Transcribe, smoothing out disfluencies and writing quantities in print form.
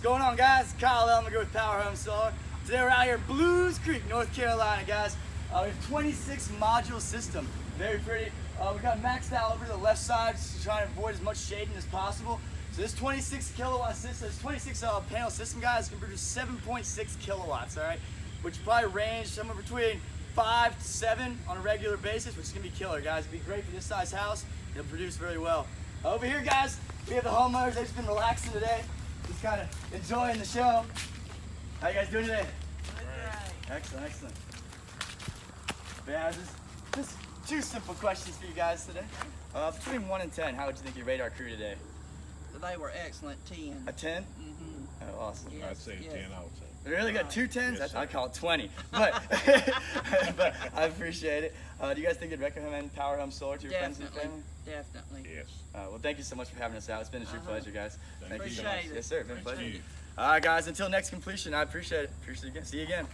going on, guys? Kyle Elmiger with Powerhome Solar. Today we're out here at Belews Creek, North Carolina, guys. We have 26 module system. Very pretty. We got maxed out over to the left side, just trying to avoid as much shading as possible. So this 26 kilowatt system, this 26 panel system, guys, can produce 7.6 kilowatts, all right? Which probably range somewhere between 5 to 7 on a regular basis, which is gonna be killer, guys. It'd be great for this size house. It'll produce very well. Over here, guys, we have the homeowners. They've just been relaxing today, just kind of enjoying the show. How you guys doing today? Excellent, excellent. But yeah, just two simple questions for you guys today. Between 1 and 10, how would you think you rate our crew today? They were excellent. 10. A 10? Mm-hmm. Oh, awesome. Yes, I'd say yes. 10 also. Really got 2 10s? Yes, I'd sir. call it 20. But, but I appreciate it. Do you guys think you'd recommend Powerhome Solar to your friends and Definitely. family? Definitely. Yes. Well, thank you so much for having us out. It's been a true pleasure, guys. Thank you so Appreciate much. it. Yes, sir. It's been a Thank pleasure. you. All right, guys. Until next completion, I appreciate it. Appreciate it again. See you again.